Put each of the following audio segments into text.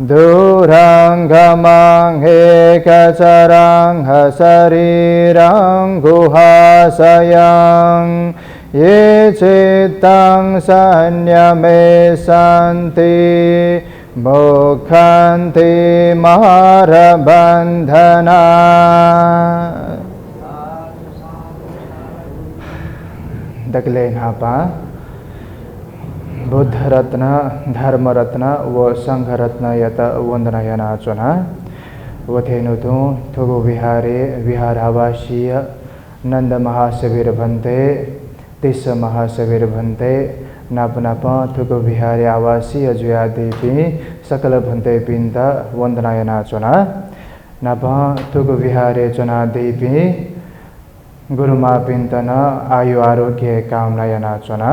Duranggamang ekacarang hasarirang guhasayang ye cittang sanyame santi mukhanti marabandhana. Daglain hapa Buddha रत्न धर्म रत्न व संघ रत्न यत वंदनायना चुना वथेनुतु थुगु विहारे विहारावासीय नंद महाशिविर भन्ते तिस महाशिविर भन्ते नाप नाप थुगु विहारे आवासीय जुया देवी सकल भन्ते पिंत वंदनायना चुना नाप थुगु विहारे चुना देवी गुरुमा पिंतन आयु आरोग्य कामनायना चुना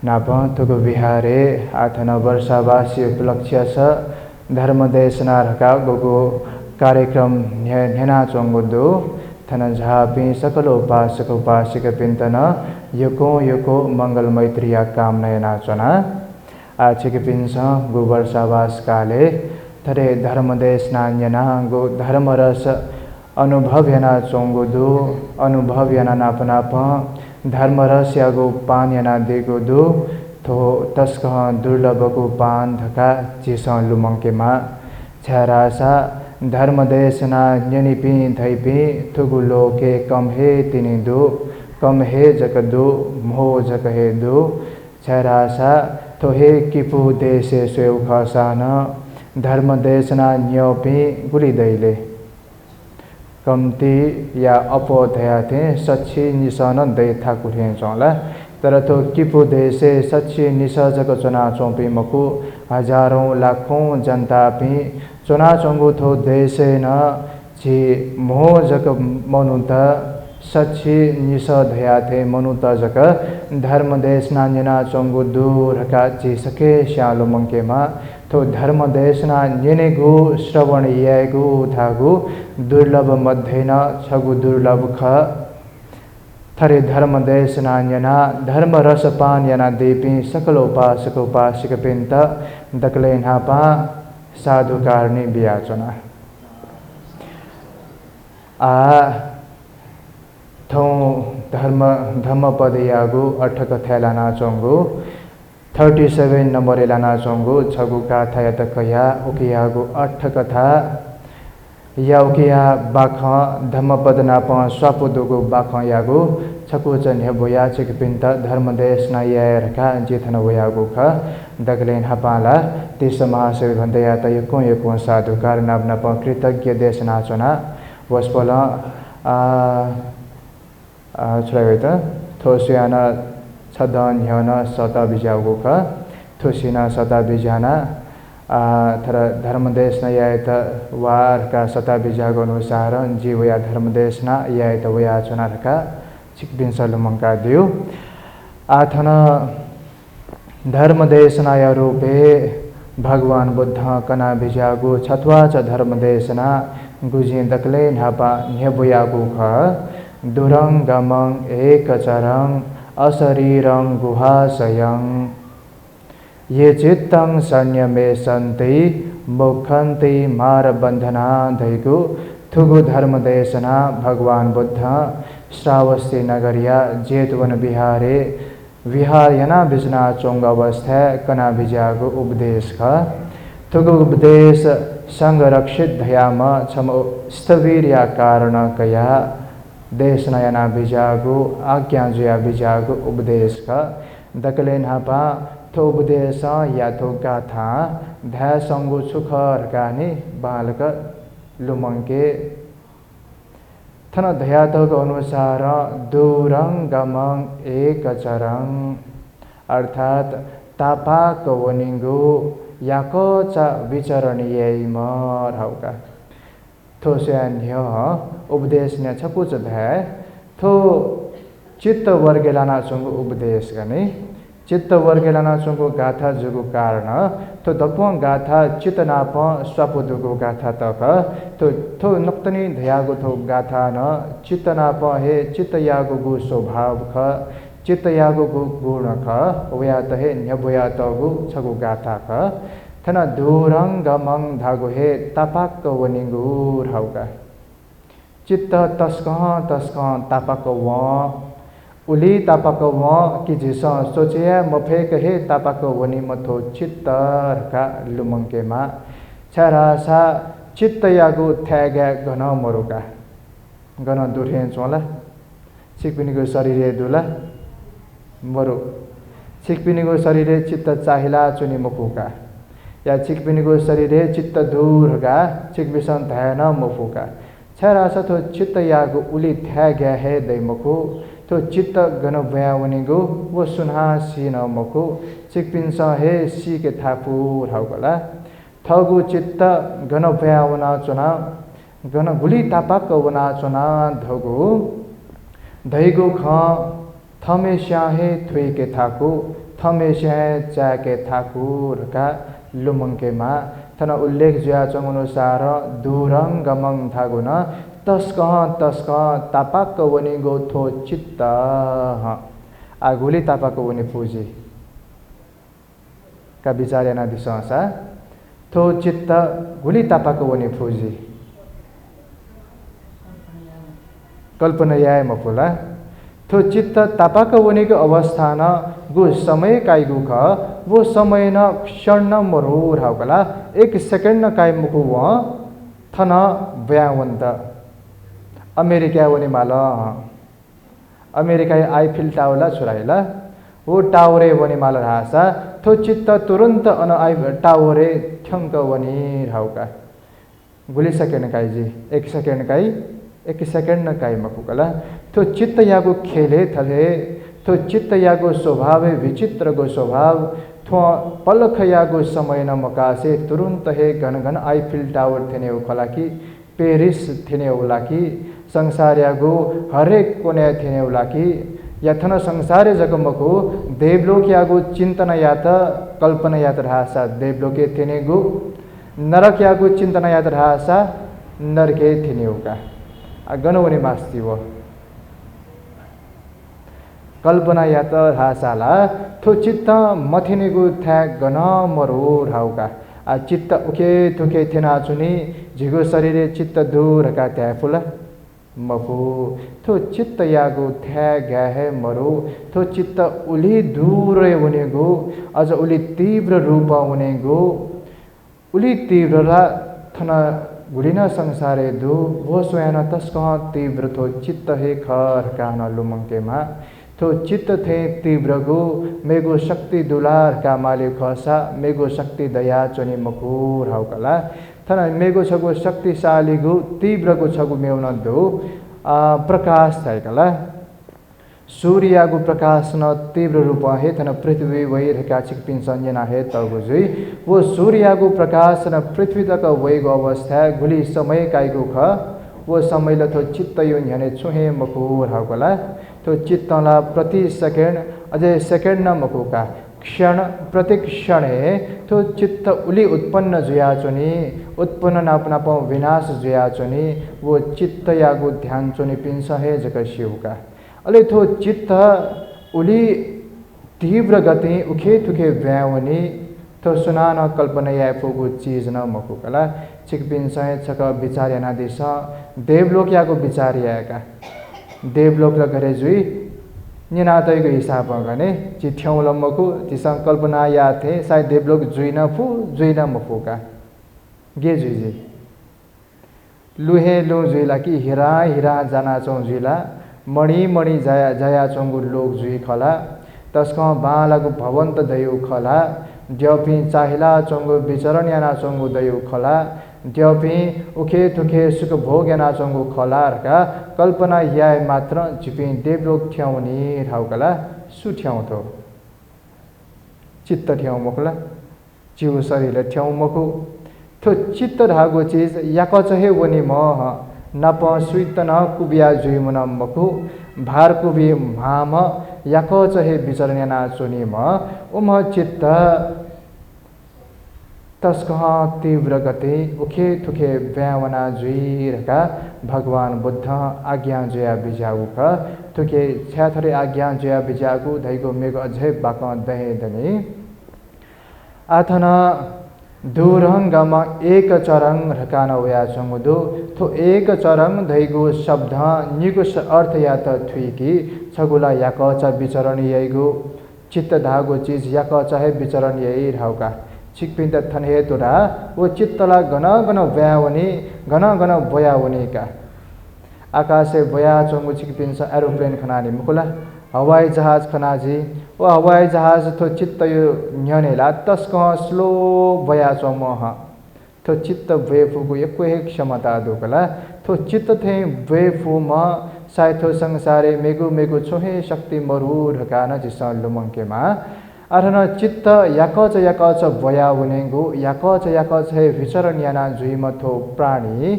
नाप थुगु विहारे आथन वर्षावासी उपलक्ष्य स धर्म देशना रका गुगु कार्यक्रम नेना चोंगुदु थन झापी सकल उपासक उपासिक पिंतन युको युको मंगल मैत्रिया कामना चना आचिक पिंस गु वर्षावास काले थरे धर्म देश नान्यना गु धर्म रस अनुभव यना चोंगुदु अनुभव यना नाप नाप धर्मरस यागो पान यना देगो दो थो तस्कह दुर्लभको पान धका चिस लुमंकेमा छरासा धर्म देशना न्यनिपि धैपि थुगु लोके कम हे तिनी दो कम हे जकदो मोह जक हे दो छरासा थो हे किपु देशे स्वेउ खसान धर्म देशना न्योपि गुली दैले कम्ती या अपोधया थे सच्ची निशान दै ठाकुर चौला तर तो किपु देशे सच्ची निशाजक चुना चौपी मकु हजारों लाखों जनता पी चुना चौंगु थो देशे न ची मोह जक मनुत सच्ची निशाधया थे मनुत जक धर्म देश नान्यना चौंगु दूर का ची सके श्यालो मंकेमा तो धर्म देशना न्यनेगु श्रवण येगु थागु दुर्लभ मध्येन छगु दुर्लभ ख थरे धर्म देशना न्यना धर्म रसपान यना देपी सकल उपासक उपासिक पिंत दकलेन हापा साधुकारणी बियाचना आ थो धर्म पद यागु अठक थैलाना चोंगु 37 नंबर एलाना चोंगु छगु गाथा यत कया उकियागु अठ कथा या उकिया बाख धम्मपद नाप स्वापुदुगु बाख यागु छकु चन्हे बोया चिक पिंत धर्म देश ना यारका जेथन बोयागु ख दगलेन हपाला तिस महाशिव भन्दै यात यको यको साधुकार नाप नाप कृतज्ञ देश नाचना वस्पल छ्रैत थोसियाना छदन ह्यन सता बिजाउगु ख थुसिना सता बिजाना थर धर्मदेश न यात वार का सता बिजागु अनुसार जीव या धर्मदेश न यात वया चुना का चिकबिन सलमंका दिउ आथन धर्मदेश न या रूपे भगवान बुद्ध कना बिजागु छत्वा च धर्मदेश न गुजी दकले नापा न्यबुयागु ख दुरंग गमंग एक चरंग अशरीरं गुहाशयं ये चित्तं संयमे सन्ति मुखन्ति मारबन्धना दैगु थुगु धर्म देशना भगवान बुद्ध श्रावस्ती नगरिया जेतवन बिहारे विहार यना बिजना चोंग अवस्था कना बिजागु उपदेश ख थुगु उपदेश संरक्षित धयाम छम स्थवीर या कारण कया देश नयना बिजागु आज्ञा जुया बिजागु उपदेश का दकलेन हापा थो उपदेश या थो गाथा ध्या संगु सुख रकानी बालक लुमंके थन धयातक अनुसार दूरं गमं एक चरं अर्थात तापाक वनिंगु याको च विचरणीय मरहौका थोस्यान्य उपदेश ने छपुच धै थो चित्त वर्गेलाना चुंगु उपदेश गने चित्त वर्गेलाना चुंगु गाथा जुगु कारण थो दपं गाथा चितनाप स्वपुदुगु गाथा तक थो नक्तनी धयागु थो गाथा न चितनाप हे चितयागु गु स्वभाव ख चितयागु गु गुण ख वया तहे न्यबुया तगु छगु गाथा ख थना दूरंग गमंग धागो हे तापाक वनिंगुर हाउका चित्त तस्क तापाक व उली तापाक व कि जिस सोचिया मफेक हे तापाक वनि मथो चित्तर का लुमंकेमा छरासा चित्त यागु थ्यागा घन मरुका घन दुर्हेन चोला सिकपिनीको शरीर दुला मरु सिकपिनीको शरीर चित्त चाहिला चुनी मफुका या चिकपिनीको शरीर चित्त दूरगा चिकबिसन ध्यान मफुका छरासा थो चित्त यागु उली थ्यागा हे दैमखु तो चित्त गन बयावनिगो वो सुनहा सीन मखु चिकपिन्स हे सी के थापु हाउकला थगु चित्त गन बयावना चुना गन गुली तापाक वना चुना धगु धैगु ख थमेस्या हे थुई के थाकु थमेस्या चा के थाकु रका लुमंकेमा थन उल्लेख जुया अनुसार दूरंग गमंग थागुन तस्क तापाक वनिगो थो चित्त आगुली तापाक वनि पूजी का विचार याना दिसंसा थो चित्त गुली तापाक वनि पूजी कल्पना याय मफुला थो चित्त तापाक वनिको अवस्था न गु समय काइगु ख वो समय न क्षण न मरोर हाउकला 1 सेकेन्ड न काइ मुखु व थन बयावन्त अमेरिका वनि माल अमेरिका आइफिल टावरला छुराइला वो टावरे वनि माल रासा थो चित्त तुरंत अन आइ टावरे ठंक वनि राउका गुली सेकेन्ड काइ जी 1 सेकेन्ड काइ 1 सेकेन्ड न काइ मकुकला थो चित्त यागु खेले थले थो चित्त यागु स्वभाव विचित्रको स्वभाव थो पलख यागु समय न मकासे तुरंत हे घन घन आइफिल टावर थेने उखला कि पेरिस थेने उला कि संसार यागु हरेक कोने थेने उला कि यथन संसार जगमको देवलोक यागु चिंतन यात कल्पना यात रहासा देवलोके थेने गु नरक यागु चिंतन यात रहासा नरके थेने उका गणवनी मास्ती वो कल्पना यात रहासाला थो चित्त मथिनेगु थ्या गन मरो राउका आ चित्त उके थुके थेना चुनी झिगो शरीर चित्त दूर का त्या फुला मफु थो चित्त यागु थ्या ग्याहे मरो थो चित्त उली दूर वनेगु अझ उली तीव्र रूप वनेगु उली तीव्र थन गुडिना संसारे दु वो स्वयं तस्क तीव्र थो चित्त हे खर कान लुमंकेमा थो चित्त थे तीव्र गु मेगो शक्ति दुलार का मालिक खसा मेगो शक्ति दया चोनी मकुर हाउकला थन मेगो छगो शक्तिशाली गु तीव्र गु छगु मेउन दो प्रकाश थाइकला सूर्यगु प्रकाश न तीव्र रूप हे थन पृथ्वी वै रेखा चिकपिन संजना हे तगु जुई वो सूर्यगु प्रकाश न पृथ्वी तक वैगो अवस्था गुली समय काइगु ख वो समय ल थो चित्त यो न्याने छुहे मकुर हाउकला तो चित्तला प्रति सेकेंड अझै सेकेंड न मकुका क्षण प्रति क्षण तो चित्त उली उत्पन्न जुया चुनी उत्पन्न नाप विनाश जुया चुनी वो चित्त यागु ध्यान चुनी पिंस हे जक शिवका अले थो चित्त उली तीव्र गति उखे थुखे व्यावनी तो सुनान कल्पना या फुगु चीज न मकुकला चिक पिंस हे छक विचार याना दिस देवलोक यागु विचार याका देवलोक ल गरे जुई निनातैको हिसाब गने चि ठ्याउ लम्बको चि संकल्पना या थे सायद देवलोक जुइन मफुका गे जुइजे लुहे लो जुइला कि हिरा हिरा जाना चौ जुइला मणि मणि जया चौगु लोक जुइ खला तस्क बालागु भवन्त दयु खला ज्यपि चाहिला चौगु विचरण याना चौगु दयु खला ज्यपि उखे थुखे सुख भोग याना चौगु खलारका कल्पना याय मात्र जिपि देवलोक ठ्याउनी ठाउकला सु ठ्याउ थो चित्त ठ्याउ मखला जीव शरीर ठ्याउ मखु थो चित्त धागो चीज याक चहे वनी म नप सुइत न कुबिया जुइ मुन मखु भार कुबि माम याक चहे विचरण याना चुनी म उम चित्त तस्क तीव्र गति उखे थुखे व्यावना जुइरका भगवान बुद्ध आज्ञा जया बिजाउक थुखे छ्याथरे आज्ञा जया बिजागु धैगो मेगो अझै बाक दहे दने आथन दूरंगमा एक चरंग रकाना वया चंगुदो तो एक चरंग धैगु शब्द निगु अर्थ या त थुइकी छगुला याक च विचरण यैगु चित्त धागु चीज याक चाहे विचरण यही राउका छिकपिन त थनहे तुरा वो चित्तला घन घन व्यावनी घन घन बयावनी का आकाशे बया चंगु छिकपिन स एरोप्लेन खनानी मुकुला हवाई जहाज खनाजी वो हवाई जहाज तो चित्त यो न्यनेला तस्क स्लो बया चमह तो चित्त वेफुको एको एक क्षमता दुकला तो चित्त थे वेफु म साइथो संसारे मेगु मेगु छोहे शक्ति मरु ढकान जिस लुमंकेमा अरन चित्त याकच बया वनेगु याकच हे विचरण याना जुइमथो प्राणी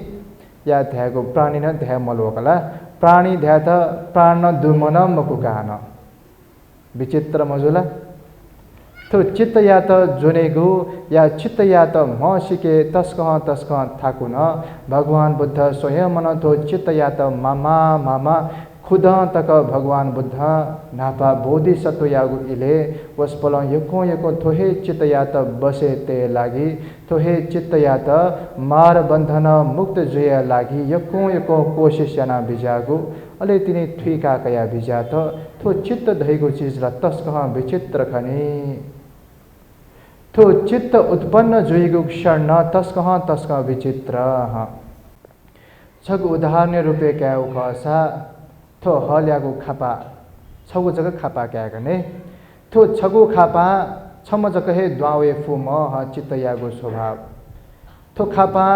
या ध्यागु प्राणी न ध्या मलोकला प्राणी ध्यात प्राण दुमन मकुगान विचित्र मजुला तो चित्त या त जुनेगु या चित्त या त म सिके तस्क थाकुन भगवान बुद्ध स्वयं मन तो चित्त या त मामा खुद तक भगवान बुद्ध नापा बोधिसत्व यागु इले वसपल यको थोहे चित्त या त बसे ते लागि थोहे चित्त या त मार बन्धन मुक्त जुय लागि यको कोशिश याना बिजागु अले तिनी थुइका कया बिजा त थो चित्त धैगु चीज र तस्क विचित्र खनी थो चित्त उत्पन्न जुइगु क्षण तस्क विचित्र छगु उदाहरण रूपे क्या खसा थो हल्यागु खापा छगु जग खापा क्या गने थो छगु खापा छम जग हे द्वावे फुम ह चित्त यागु स्वभाव थो खापा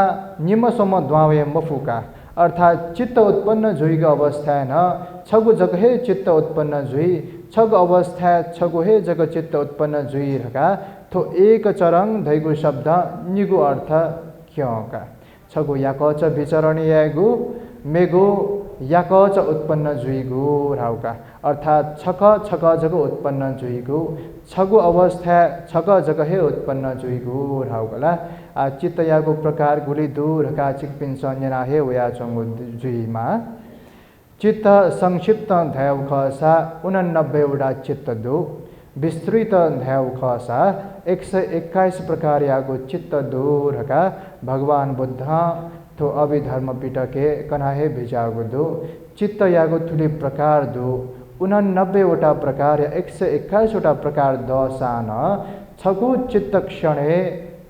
निम सम द्वावे मफुका अर्थात चित्त उत्पन्न जुइगु अवस्था न छगु जग हे चित्त उत्पन्न जुइ छगु अवस्था छगु हे जग चित्त उत्पन्न जुइ रका थो एक चरंग धैगु शब्द निगु अर्थ क्यों का छगु याकच विचरण यागु मेगु याकच उत्पन्न जुइगु राउका अर्थात छक जग उत्पन्न जुइगु छगु अवस्था छक जग हे उत्पन्न जुइगु राउकला आ चित्त यागु प्रकार गुली दूर का चिकपिन सन्यना हे वया चंगु जुइमा चित्त संक्षिप्त ध्याव खसा 89 वटा चित्त दु विस्तृत ध्याव खसा 121 प्रकार यागु चित्त दूर का भगवान बुद्ध तो अभिधर्म पिटके कनाहे भिजागु दो चित्त यागु थुली प्रकार दो 89 वटा प्रकार या 121 वटा प्रकार दसान छगु चित्त क्षणे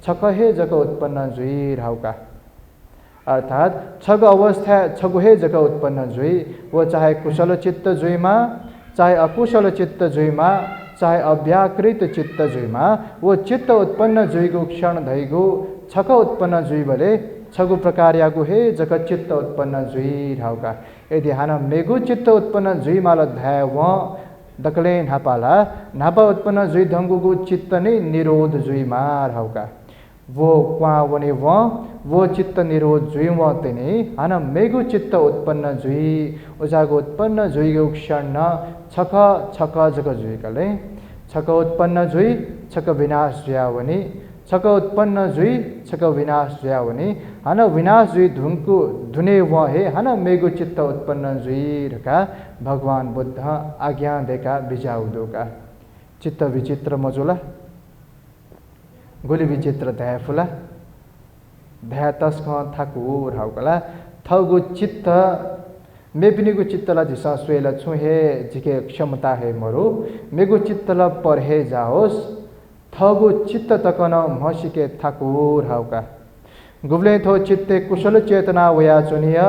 छकहे जग उत्पन्न जुइ राउका अर्थात छग अवस्था छगुहे जग उत्पन्न जुइ वो चाहे कुशल चित्त जुइमा चाहे अकुशल चित्त जुइमा चाहे अव्याकृत चित्त जुइमा वो चित्त उत्पन्न जुइगु क्षण धैगु छक उत्पन्न जुइ बले छगु प्रकार यागु हे जग चित्त उत्पन्न जुइ राउका यदि हाना मेगु चित्त उत्पन्न जुइ माल ध्याय व दकले नापाला नापा उत्पन्न जुइ धंगुगु चित्त नै निरोध जुइ मा राउका वो क्वा वने वो चित्त निरोध जुइ व तेने हाना मेगु चित्त उत्पन्न जुइ उजागु उत्पन्न जुइगु क्षण छक जग जुइ कले छक उत्पन्न जुइ छक विनाश जुयावनी छक उत्पन्न जुइ छक विनाश जुयावनी हाना विनाश जुइ धुनको धुने व हे हाना मेगु चित्त उत्पन्न जुइ रका भगवान बुद्ध आज्ञा देका बिजाउदोका चित्त विचित्र मजुला गोली विचित्र ध्याफुला ध्या तस्क थाकु राउकला थगु चित्त मेपिनीगु चित्तला जिसा स्वेला छुहे जिके क्षमता है मरु मेगु चित्तला परहे जाओस थगु चित्त तकन मसिके थाकु राउका गुबले थो चित्ते कुशल चेतना वया चुनिय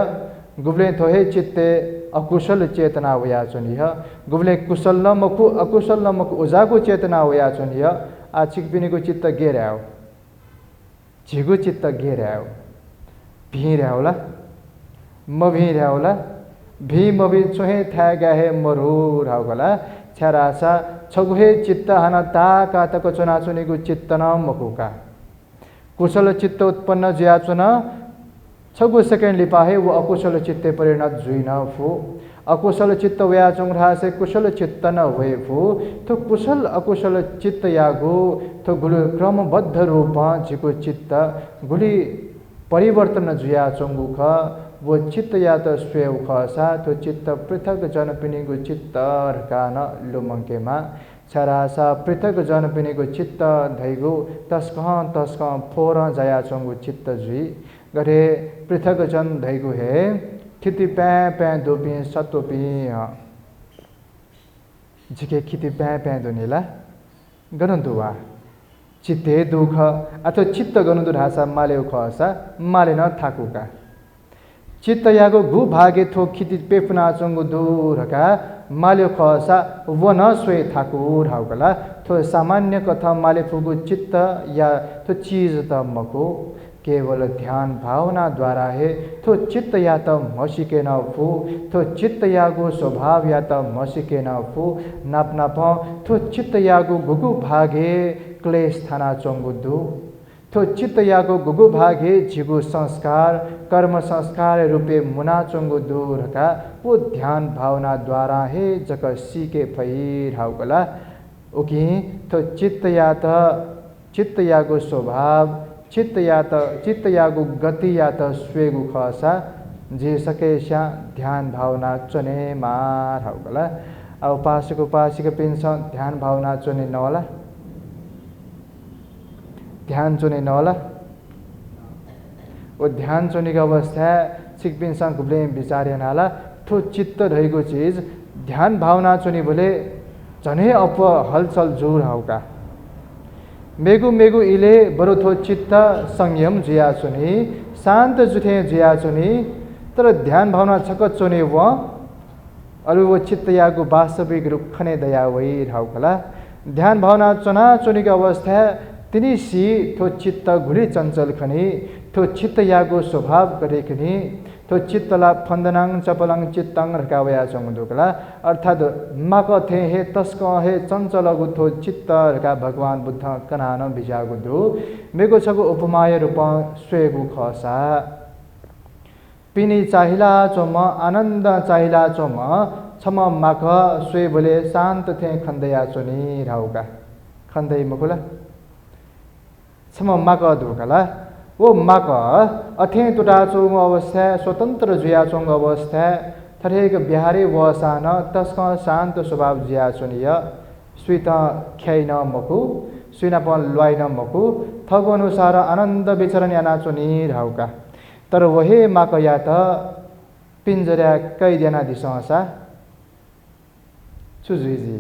गुबले थो हे चित्ते अकुशल चेतना वया चुनिय गुबले कुशल न मकु अकुशल न मकु उजागु चेतना वया चुनिय आ चिकपिनीगु चित्त गेर्याओ झिगु चित्त गेर्याओ भिर्याओला म भिर्याओला भी मबी चोहे था गहे मरु राउगला छरासा छगुहे चित्त हाना ताका तको चुना चुनिगु चित्त न मकुका कुशल चित्त उत्पन्न ज्या चुना छगु सेकेंड लिपाहे वो अकुशल चित्ते परिणत जुइन फु अकुशल चित्त वया चुंग्रा से कुशल चित्त न हुए फु तो कुशल अकुशल चित्त यागु तो गुरु क्रमबद्ध रूप जिको चित्त गुली परिवर्तन जुया चुंगु ख वो चित्त या तो स्वेव खसा तो चित्त पृथक जनपिनीगु चित्त रकान लुमंकेमा छरासा पृथक जन पिनेको चित्त धैगु तस्कह फोर जया चोंगु चित्त जुई गरे पृथक जन धैगु हे खिति प्या दोपी सतोपी झिके खिति प्या दोनीला गनुदुवा चित्ते दुख अथवा चित्त गनुदु ढासा माले खसा माले न थाकुका चित्त यागो गु भागे थो खिति पेफना चंगु दूरका माले खसा वन स्वे थाकुर हाउकला थो सामान्य कथा माले फुगु चित्त या तो चीज त मको केवल ध्यान भावना द्वारा है थो चित्त या त मसिके न फु थो चित्त यागो स्वभाव या त मसिके न फु नाप नाप थो चित्त यागो गुगु भागे क्लेश थाना चंगुदु थो चित्त यागो गुगु भागे झिगु संस्कार कर्म संस्कार रूपे मुना चंगुदु रका वो ध्यान भावना द्वारा है जक सीके फैर हाउकला उकी थो चित्त यागो स्वभाव चित्त यागु गति या त स्वेगु खसा जे सकेशा ध्यान भावना चने मार हाउकला अब उपासक पिन्छ ध्यान भावना चने नवला ध्यान चुने नवला वो ध्यान चुनेको अवस्था सिकपिनसँग गुब्ले विचार्य नाला थो चित्त रहेको चीज ध्यान भावना चुने बोले झनै अप हलचल जोर हाउका मेगु इले बरु थो चित्त संयम जिया चुनी शान्त जुथे जिया चुनी तर ध्यान भावना छक चुने व अरु वो चित्त यागु वास्तविक रूप खने दया वही हाउकला ध्यान भावना चुना चुनेको अवस्था तिनी सी थो चित्त घुली चञ्चल खनी थो चित्त यागो स्वभाव करे खनी थो चित्तला फन्दनाङ चपलाङ चित्ताङ रकावया चंगुदुकला अर्थात माक थे हे तस्क हे चञ्चलगु थो चित्त रका भगवान बुद्ध कनान बिजागुदु मेगो छगु उपमाय रूप स्वेगु खसा पिनी चाहिला चोम आनन्द चाहिला चोम छम माक स्वे बोले शान्त थे खन्दया चोनी राउका खन्दै मकुला छम माक दुकला वो माक अथे तुटा चोंग अवस्था स्वतन्त्र जुया चोंग अवस्था थरेक बिहारी वसान तस्क शान्त स्वभाव जिया चुनिय स्वित ख्याइन मकु सुइनापन लुवाइन मकु थगु अनुसार आनन्द विचरण याना चुनी राउका तर वहे माक या त पिंजरा कैदेना दिससा चुजुइजी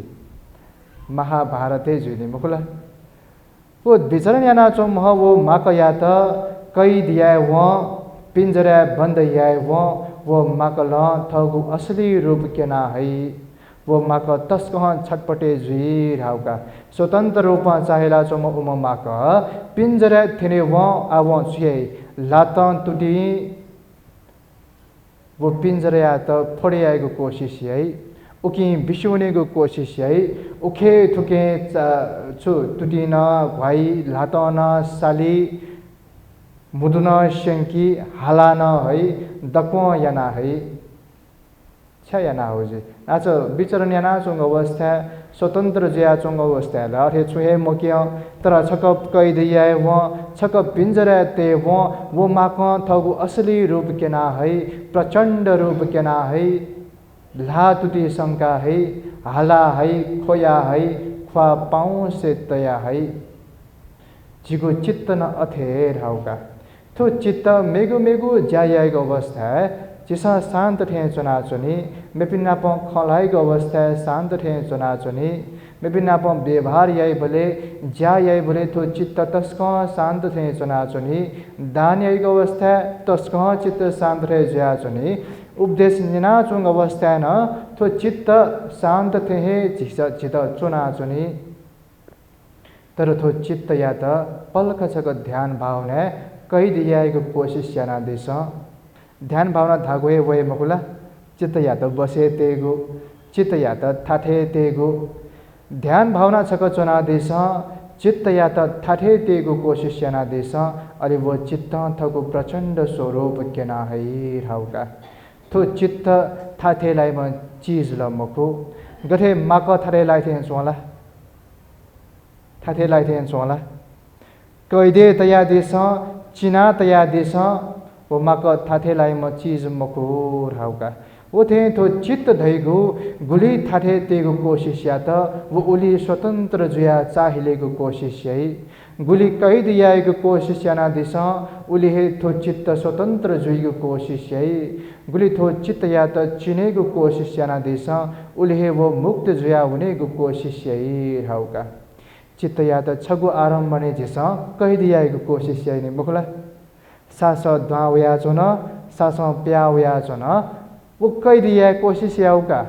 महाभारते जुइनी मकुला वो विचरण याना चोम वो माक या त कैद या व पिंजरा बंद या वो माक ल थगु असली रूप केना है वो माक तस्कह छटपटे जुई राउका स्वतन्त्र रूप चाहेला चोम उम माक पिंजरा थिने व आव छुए लात तुटी वो पिंजरा या त फोडियाको कोशिश है उकी बिसुनेको कोशिश है उखे थुके छु तुटिन भाइ लातन साली मुदुन शंकी हालान है दक्व याना है छ याना हो जे आज विचरण याना चोंग अवस्था स्वतन्त्र जिया चोंग अवस्था ल अरे छुहे मकिय तर छक कैद या व छक पिंजरा ते वो माक थगु असली रूप केना है प्रचण्ड रूप केना है लातुटी शंका है हाला है खोया है ख्वा पाऊ से तया है जिगो चित्त न अथेर हाउका थो चित्त मेगु ज्यायाको अवस्था चिसा शान्त ठे चुना चुनी मेपिनाप खलाइको अवस्था शान्त ठे चुना चुनी मेपिनाप व्यवहार याई बोले ज्या याई बोले थो चित्त तस्क शान्त ठे चुना चुनी दान याईको अवस्था तस्क चित्त शान्त ठे ज्या चुनी उपदेश निना चुंग अवस्था न थो चित्त शान्त थे चित चुना चुनी तर थो चित्त या त पलक छक ध्यान भावना कैद याएको कोशिश याना दिस ध्यान भावना धागोए वए मकुला चित्त या त बसे तेगो चित्त या त थाठे तेगो ध्यान भावना छक चुना दिस चित्त या त थाठे तेगो कोशिश याना दिस अरे वो चित्त थको प्रचण्ड स्वरूप केना है राउका थो चित्त थाथेलाई म चीज ल मको गथे माक थारेलाई थे सोला थाथेलाई थे सोला कैदे तया देश चिना तया देश वो माक थाथेलाई म चीज मको राउका ओथे थो चित्त धैगु गुली थाठे तेगु कोशिश या त वो उली स्वतन्त्र जुया चाहिलेगु कोशिश यही गुली कैद याएको कोशिश याना दिस उली हे थो चित्त स्वतन्त्र जुइगु कोशिश यही गुली थो चित्त या त चिनेगु कोशिश याना दिस उली हे वो मुक्त जुया हुनेगु कोशिश यही हौका चित्त या त छगु आरम्भ ने जिस कैद याएको कोशिश यही ने मुखला सास द्वावया चोन सास प्यावया चोन वो कैद या कोशिश याउका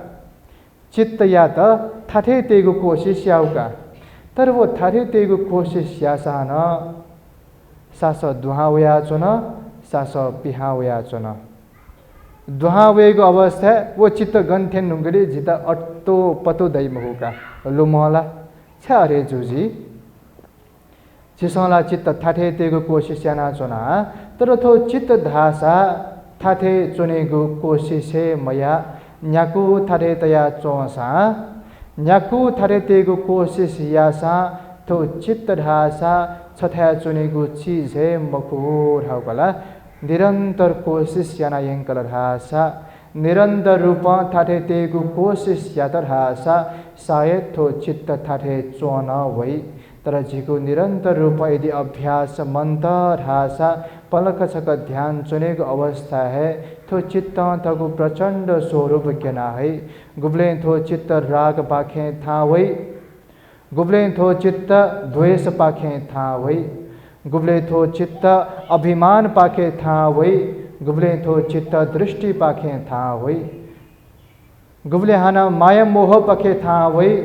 चित्त या त थाठे तेगु कोशिश याउका तर वो थाठे तेगु कोशिश यासा न सास दुहावया चोन सास पिहावया चोन दुहावेगु अवस्था वो चित्त गन्थेन नुंगडी जिता अट्टो पतो दैमहुका लुमला छारे जुजी चिसला चित्त थाठे तेगु कोशिश याना चोना तर थो चित्त धासा थाठे चुनेगु कोशिश है मया न्याकु थाठे तया चोसा न्याकु थाठे तेगु कोशिश यासा थो चित्त धासा छथया चुनेगु चीज है मकुर हाउकला निरंतर कोशिश याना यंकल धासा निरंतर रूप थाठे तेगु कोशिश यातर हासा शायद थो चित्त थाठे चोना वही तर झिको निरंतर रूप यदि अभ्यास मंत्र हासा पलक छक ध्यान चुनेको अवस्था है थो चित्त थगु प्रचंड स्वरूप केना है गुब्ले थो चित्त राग पाखे था वही गुब्ले थो चित्त द्वेष पाखे था वही गुब्ले थो चित्त अभिमान पाखे था वही गुब्ले थो चित्त दृष्टि पाखे था वही गुब्ले हाना माया मोह पाखे था वही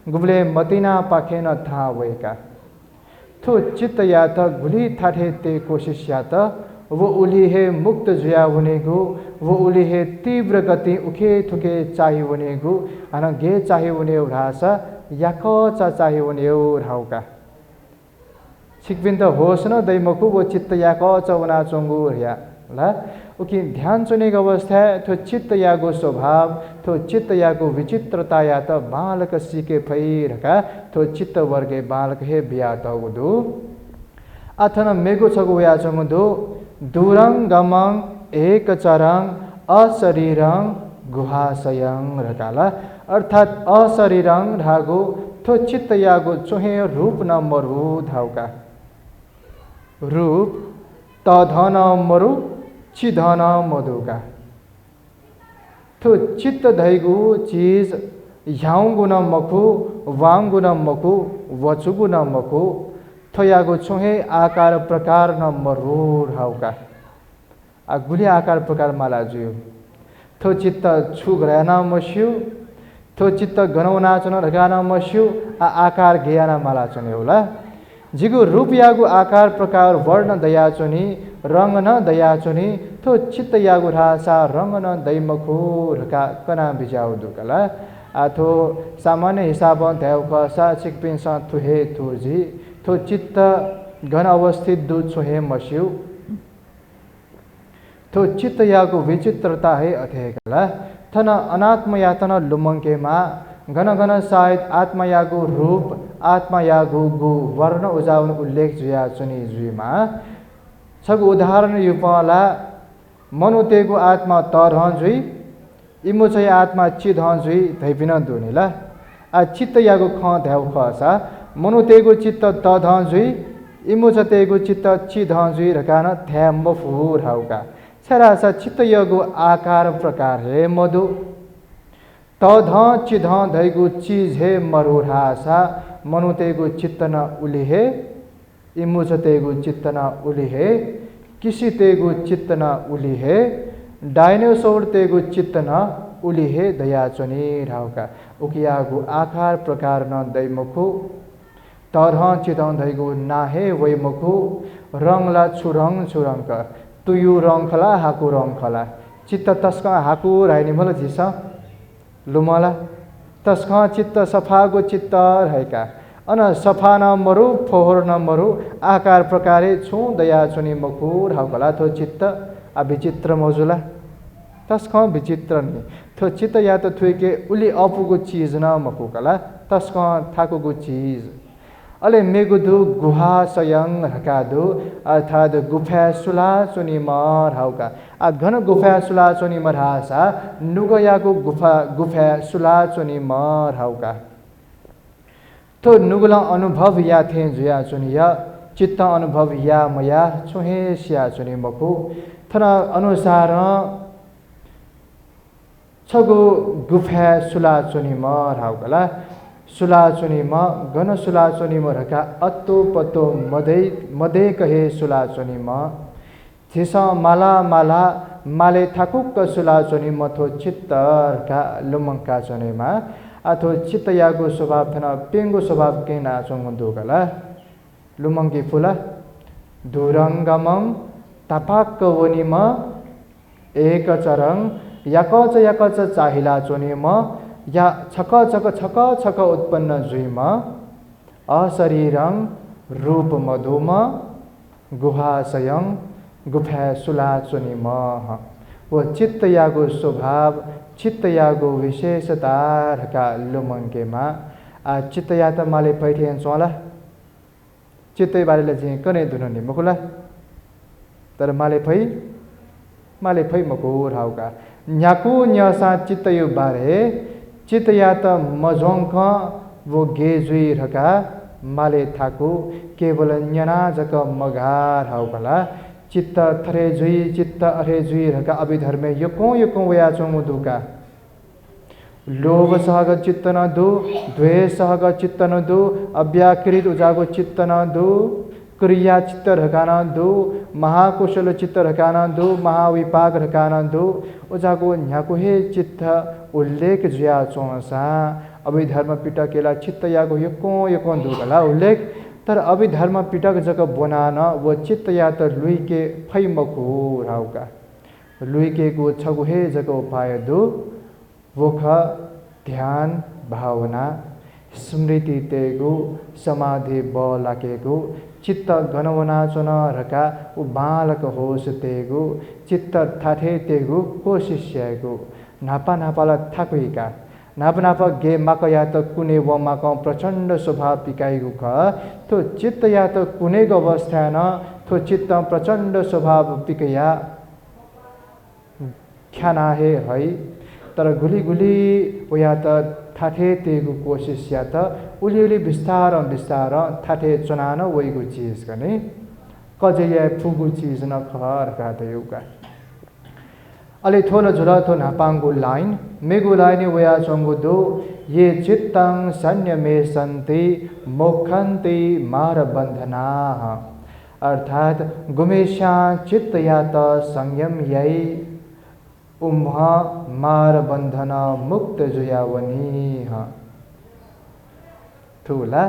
गुब्ले मतिना पाखे न था वेका थो चित्त या त गुली थाठे ते कोशिश या त वो उली है मुक्त जुया हुनेगु वो उली है तीव्र गति उखे थुके चाहि हुनेगु अन गे चाहि हुने भाषा याक चाहि हुने राउका छिकबिन त होस् न दैमकु वो चित्त याक चवना चंगु या ला उकी ध्यान चुनेको अवस्था थो चित्त यागो स्वभाव थो चित्त यागो विचित्रता या त बालक सिके फैरका थो चित्त वर्गे बालक हे बिया तगुदु अथन मेगो छगो या चंगुदु दूरं गमं एक चरं अशरीरं गुहाशयं रकाला अर्थात अशरीरं धागो थो चित्त यागो चोहे रूप न मरु धाउका रूप तधन मरु चिधन मधुका थो चित्त धैगु चीज ह्याउगु न मखु वांगु न मखु वचुगु न मखु थोयागु छुहे आकार प्रकार न मरूर हाउका आ गुली आकार प्रकार माला जुयो थो चित्त छु ग्रहना मस्यु थो चित्त गनौना चन रगाना मस्यु आ आकार गेयाना माला चने होला जिगु रूप यागु आकार प्रकार वर्ण दया चुनी रंग न दया चुनी थो चित्त यागु रासा रंग न दैमखु रका कना बिजाउ दुकला आथो सामान्य हिसाब ध्याउ कसा चिकपिन सा थुहे थुजी थो चित्त घन अवस्थित दु छुहे मस्यु थो चित्त यागु विचित्रता है अथेकला थन अनात्म यातन लुमंकेमा घन घन शायद आत्मा यागु रूप आत्मा यागु गु वर्ण उजाउन उल्लेख जुया चुनी जुइमा छगु उदाहरण युपला मनुतेगु आत्मा तरह जुई इमु चाहिँ आत्मा चिधह जुई धैपिन दुनिला आ चित्त यागु ख ध्याउ खसा मनुतेगु चित्त तधह जुई इमु तेगु चित्त चिधह जुई रकान थ्या मफुर हाउका छरासा चित्त यागु आकार प्रकार हे मधु तध चिध धैगु चीज हे मरुरासा मनुतेगु चित्त न उली हे इमुच तेगु चित्त न उली हे किसी तेगु चित्त न उली हे डायनोसोर तेगु चित्त न उली हे दया चुनी राउका उकियागु आकार प्रकार न दैमुखु तरह चितौं धैगु नाहे वैमुखु रंगला छुरंग छुरंग तुयु रंग खला हाकु रंग खला चित्त तस्क हाकु राइनी मल झिस लुमला तस्क चित्त सफागु चित्त रहेका अन सफा न मरु फोहोर न मरु आकार प्रकारे छु दया चुनी मकुर हाउकला थो चित्त आ विचित्र मौजुला तस्क विचित्र नि थो चित्त या त थुके उली अपुगु चीज न मकुकला तस्क थाकुगु चीज अले मेगुदु गुहा सयं रकादु अर्थात गुफा सुला चुनी मर हाउका आ घन गुफा सुला चुनी मर हासा नुगयागु गुफा सुला चुनी मर हाउका तो नुगला अनुभव या थे जुया चुनिया चित्त अनुभव या मया छुहे स्या चुनी मकु थरा अनुसार छगु गुफा सुला चुनी मर हाउकला सुला चुनी म घन सुला चुनी म रका अत्तो पत्तो मदे कहे सुला चुनी म थिस माला माला माले थाकुक सुला चुनी म थो चित्त का लुमंका चुनी मा अथो चित्त यागु स्वभाव थना पेंगु स्वभाव के ना चंगु गला लुमंगी फुला दुरंगमं तपाक वनी म एक चरंग याकच चाहिला चुनी म या छक छक उत्पन्न जुइम अशरीरं रूप मधुम गुहाशयं गुफा सुला चुनिम वो चित्त यागो स्वभाव चित्त यागो विशेषता रका लुमंकेमा आ चित्त या त माले पैठेन चोला चित्त बारेले चाहिँ कने दुननि मकुला तर माले फै मको राउका न्याकु न्यासा चित्त यो बारे चित्त या त मजोंक वो गेजुई रका माले थाकु केवल न्यना जक मगार हाउकला चित्त थरे जुई चित्त अरे जुई रका अभिधर्मे यको वया चोंगु दुका लोभ सहग चित्त न दु द्वेष सहग चित्त न दु अव्याकृत उजागो चित्त न दु क्रिया चित्त रकाना दु महाकुशल चित्त रकाना दु महाविपाक रकाना दु उजागो न्याकु हे चित्त उल्लेख जुया चोंसा अभिधर्म पिटकेला चित्त यागो यको दुगला उल्लेख तर अभिधर्म पिटक जग बनान वो चित्त या त लुइके फैमको राउका लुइके को छगु हे जग उपाय दु वोख ध्यान भावना स्मृति तेगु समाधि ब लाकेगु चित्त गणवना चुन रका उ बालक होस तेगु चित्त थाथे तेगु कोशिष्यगु नापा नापाला थाकुइका नाप गे माक या त कुने व माक प्रचण्ड स्वभाव पिकाइगु ख तो चित्त या त कुने गो अवस्था न तो चित्त प्रचण्ड स्वभाव पिकया ख्याना हे है तर गुली या त थाथे तेगु कोशिश या त उली बिस्तार थाथे चुनान वइगु चीज गने कजया फुगु चीज न खर का देउका अले थोला जुरा थो नापांगु लाइन मेगु लाइन वया चंगु दो ये चित्तं संयमे संति मोखन्ति मार बंधना अर्थात गुमेशा चित्त या त संयम यई उम्ह मार बंधना मुक्त जुयावनी थोला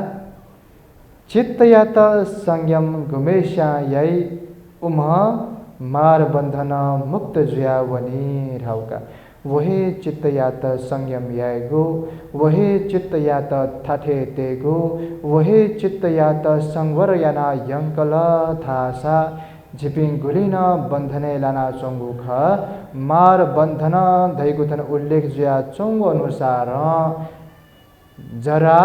चित्त या त संयम गुमेशा यई उम्ह मार बंधन मुक्त जुयावनी राउका वही चित्त या त संयम यागो वही चित्त या त थाथे तेगो वही चित्त या त संवर याना यंकल थासा झिपिङ गुलिन बन्धने लाना चोंगु ख मार बन्धन दैगुथन उल्लेख जुया चोंगु अनुसार जरा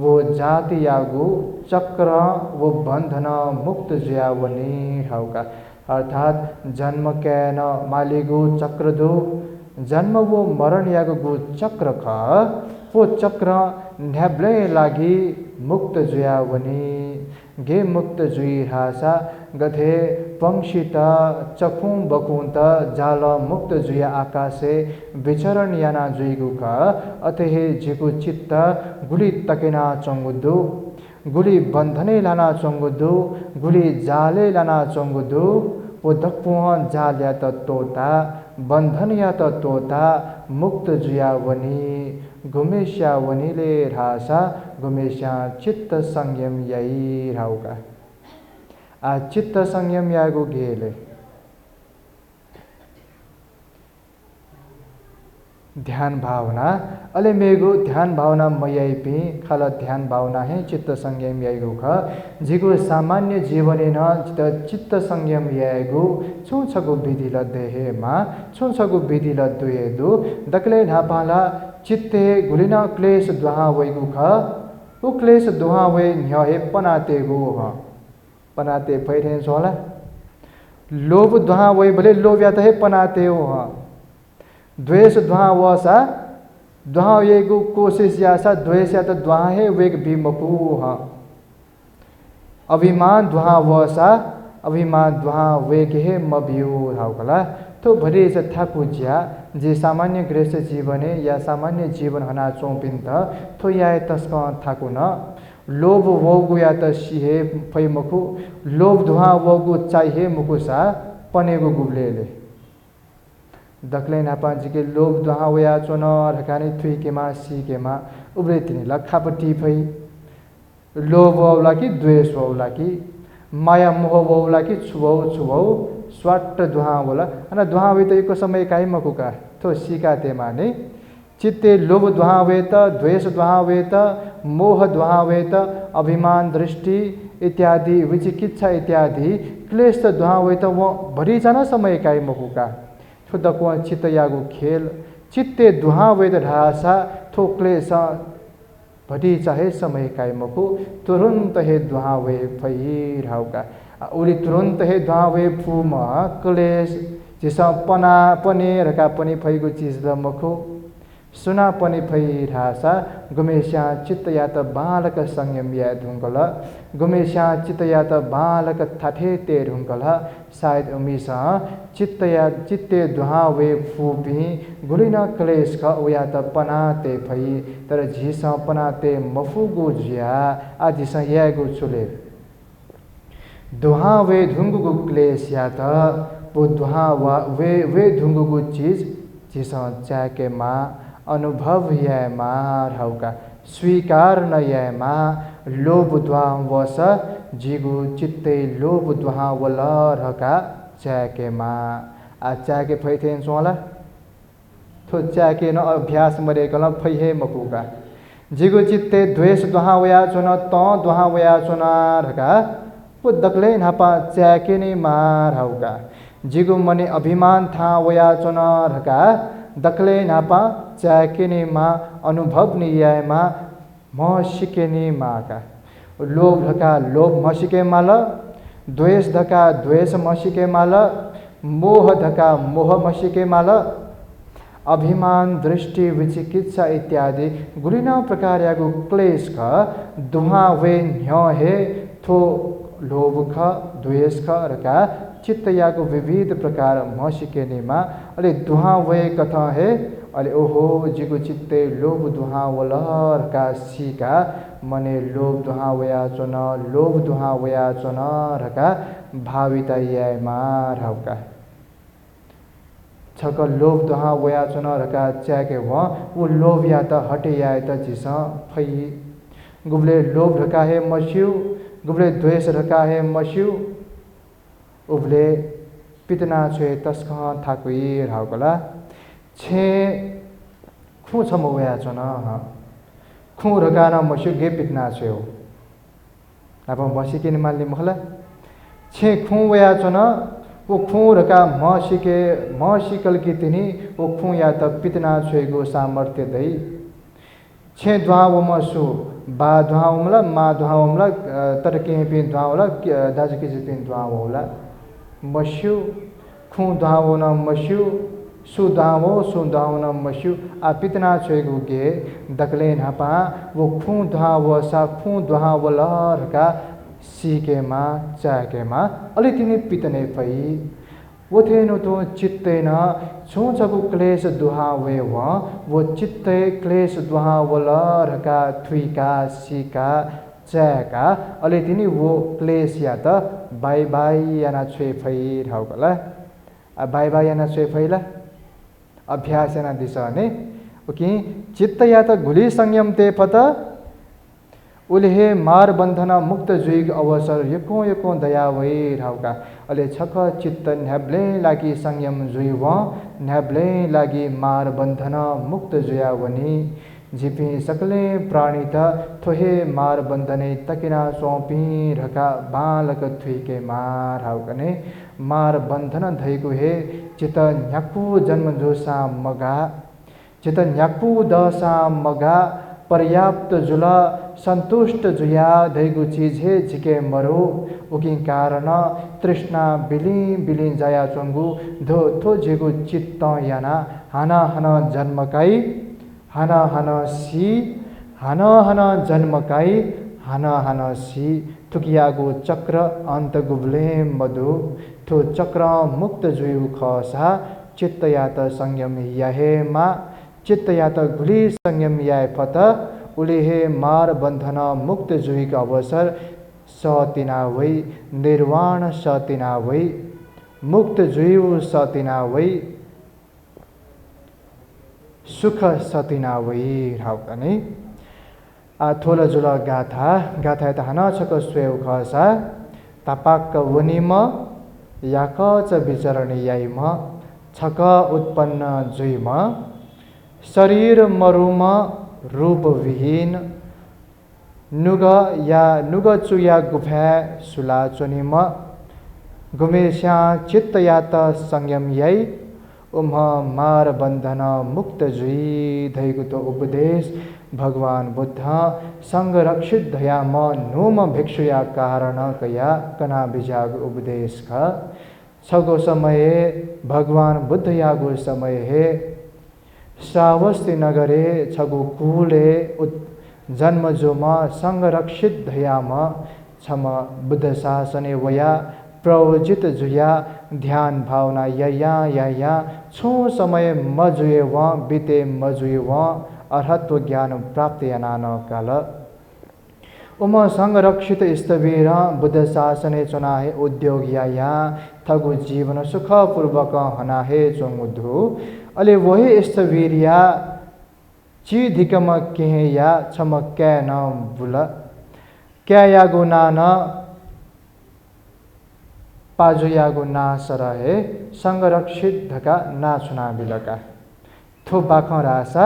वो जाति यागु चक्र वो बन्धन मुक्त जुयावनी राउका अर्थात जन्म कैन मालिगु चक्र दो जन्म वो मरण यागु चक्र ख वो चक्र न्याब्ले लागि मुक्त जुयावनी गे मुक्त जुई हासा गथे पंक्षित चखुं बकुंत जाल मुक्त जुया आकाशे विचरण याना जुइगु ख अतहे जिगु चित्त गुली तकेना चंगुदु गुली बंधने लाना चंगुदु गुली जाले लाना चंगुदु वो दक्पुह जाल या त तोता बंधन या त तोता मुक्त जुयावनी गुमेशा वनीले रासा गुमेशा चित्त संयम यई राउका आ चित्त संयम यागु गेले ध्यान भावना अले मेगु ध्यान भावना मयई पि खल ध्यान भावना है चित्त संयम यागु ख जिगु सामान्य जीवने न चित्त संयम यागु छुछगु विधि ल देहे मा छुछगु विधि ल दुएदु दक्ले ढापाला चित्ते गुलिना क्लेश द्वाहा वैगु ख उ क्लेश दुहा वे न्हे पनाते गो ह पनाते फैरेन सोला लोभ दुहा वे भले लोभ या त पनाते हो ह द्वेष दुहा वसा दुहा ये गो कोशिश या सा द्वेष या त दुहा है वेग भी मपू ह अभिमान दुहा वसा अभिमान दुहा वेग है मबियो हाउकला तो भरे ज थाकु ज्या जे सामान्य गृहस्थ जीवने या सामान्य जीवन हना चौपिन त थो या तस्क थाकु न लोभ वगु या त सिहे फै मखु लोभ दुहा वगु चाहिए मुकुसा पनेगु गुब्लेले दक्ले नापा जिके लोभ दुहा वया चोन रकाने थुइकेमा सिकेमा उब्रे तिनी लखापटी फै लोभ वौला कि द्वेष वौला कि माया मोह वौला कि छुबौ स्वाट दुहा बोला अन दुहा वे त एको समय काई मकुका थो सिका ते माने चित्ते लोभ दुहा वे त द्वेष दुहा वे त मोह दुहा वे त अभिमान दृष्टि इत्यादि विचिकित्सा इत्यादि क्लेश दुहा वे त वो भरी जाना समय काई मकुका थो दको चित्त यागु खेल चित्ते दुहा वे त ढासा थो क्लेश भरी चाहे समय काई मकु तुरंत हे दुहा वे फई राउका उली तुरंत हे दुहा वे फुम क्लेश जिसा पना पने रका पनि फईगु चीज द मखु सुना पनि फई रासा गुमेशा चित्त या त बालक संयम या ढुंगल गुमेशा चित्त या त बालक थाठे ते ढुंगल शायद उमिसा चित्त या चित्ते दुहा वे फुपी गुलिना क्लेश ख उया त पनाते फई तर झिसा पनाते मफुगु ज्या आ झिसा यागु चुले दुहा वे ढुंगु क्लेश या त वो दुहा वे ढुंगु चीज झिसा चाके मा अनुभव यमा राउका स्वीकार न यमा लोभ द्वा वस जिगु चित्ते लोभ द्वा वल रका चाके मा आ चाके फैथेन सोला थो चाके न अभ्यास मरे कल फैहे मकुका जिगु चित्ते द्वेष द्वा वया चुन त द्वा वया चुन रका पु दक्ले नापा चाके नि मा राउका जिगु मने अभिमान था वया चुन रका दक्ले नापा चाकेनी मा अनुभव नियायमा म सिकेनी माका लोभ धका लोभ म सिके माल द्वेष धका द्वेष म सिके माल मोह धका मोह म सिके माल अभिमान दृष्टि विचिकित्सा इत्यादि गुलिना प्रकार यागु क्लेश ख दुहा वे न्ह्य हे थो लोभ ख द्वेष ख रका चित्त यागु विविध प्रकार म सिकेनीमा अले दुहा वे कथा हे अले ओहो जिगु चित्ते लोभ दुहा वलर का सिका मने लोभ दुहा वया चोन लोभ दुहा वया चोन रका भाविता यामा राउका छक लोभ दुहा वया चोन रका च्याके वो लोभ या त हटे या त जिस फै गुबले लोभ रका हे मस्यु गुबले द्वेष रका हे मस्यु उबले पितना छे तस्क थाकुई राउकला छे खु छम वया चोन खु रका न मस्यु गे पितना छे हो अब मसी के मालले मखला छे खु वया चोन वो खु रका म सिकल की तिनी वो खु या त पितना छे गो सामर्थ्य दई छे द्वा वो मसु बा द्वा उमला मा द्वा उमला तर के पिन द्वा उला दाजु के पिन द्वा उला मस्यु खु द्वा वो न मस्यु सुदावो सुदावना मस्यु आ पितना छेगु गे दकले नापा वो खु द्वा सा खु द्वा वलर का सीकेमा चाकेमा अलि तिनी पितने पई वो थेनो तो चित्ते न छोचगु क्लेश दुहा वे वो चित्ते क्लेश दुहा वलर का थुइका सीका चाका अलि तिनी वो क्लेश या त बाई बाई याना छे फई राउकला आ बाई बाई याना छे फईला अभ्यास याना दिशा ने ओके चित्त या त घुली संयम ते पत उले मार बंधना मुक्त जुइग अवसर यको दया वै राउका अले छक चित्त न्याब्ले लागि संयम जुइव न्याब्ले लागि मार बंधना मुक्त जुया वनी जिपि सकले प्राणी त थोहे मार बंधने तकिना सोपी रका बालक थुइके मार हाउकने मार बंधन धैगु हे चित न्याकु जन्म जोसा मगा चित न्याकु दसा मगा पर्याप्त जुला संतुष्ट जुया धैगु चीज हे झिके मरो उकी कारण तृष्णा बिली बिली जाया चोंगु धो थो झिगु चित्त याना हाना हाना जन्मकाई हाना हाना सी हाना हाना जन्मकाई हाना हाना सी थुकियागु चक्र अंत गुब्ले मधु थो चक्र मुक्त जुयु खसा चित्त यात संयम याहेमा चित्त यात घुली संयम याय फत उलेहे मार बंधन मुक्त जुई का अवसर सतिना वै निर्वाण सतिना वै मुक्त जुयु सतिना वै सुख सतिना वै राउकने थोल जुल गाथा गाथा त हन छक स्वेउ खसा तापाक वनिम याक च विचरण याइम छक उत्पन्न जुइम शरीर मरुम रूप विहीन नुग या नुग चुया गुफा सुला चुनिम गुमेश्या चित्त यात संयम याई उम मार बंधन मुक्त जुई धैगुत उपदेश भगवान बुद्ध संरक्षित धया म नोम भिक्षुया कारण कया कना बिजाग उपदेश का छगो समय भगवान बुद्ध यागो समय हे श्रावस्ती नगरे छगु कुले जन्म जोमा संरक्षित धयाम छम बुद्ध शासने वया प्रवजित जुया ध्यान भावना या छो समय मजुए व बीते मजुए व अर्हत्व ज्ञान प्राप्त यानान काल उम संरक्षित स्थवीर बुद्ध शासने चुनाहे उद्योग या थगु जीवन सुखपूर्वक हनाहे चोंगुधु अले वही स्थवीरिया ची धिकम केहे या छम कै न बुल क्या यागु नान पाजु यागु ना सरहे संरक्षित धका ना चुना बिलका थो बाख रासा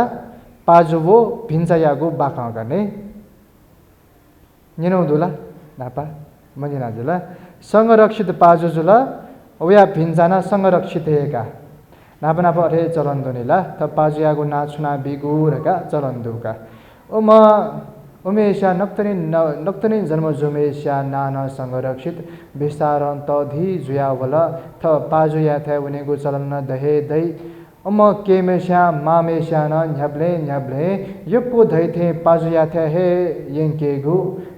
पाजुवो भिन्चा यागु बाख गर्ने निनौ दुला नापा मजिना जुला संरक्षित पाजु जुला वया भिन्जाना संरक्षित हेका नापा नापा अरे चलन्दुनिला त पाजु यागु ना चुना बिगु रका चलन्दुका ओम उमेशा नक्तनी जन्म जुमेशा नाना संरक्षित विस्तार तधी जुयावल थ पाजु या थे उनेगु चलन दहे दै अम केमेशा मामेशा न न्याब्ले यक्को धैथे पाजु या थे हे यंकेगु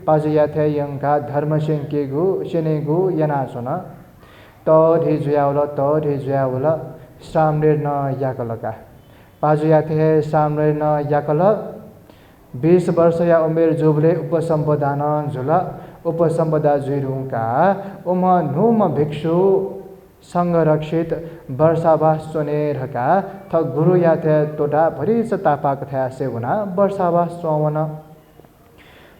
पाजु या थे यंका धर्म सेंकेगु सेनेगु यना सुन तधी जुयावल सामरे न याकलका पाजु या थे सामरे न याकल 20 वर्ष या उमेर जोबले उपसम्पदान झुला उपसम्पदा जुइरुका उम नुम भिक्षु संरक्षित वर्षावास चोनेरका थ गुरु या थे तोडा भरि तापाक थे सेवना वर्षावास चोवन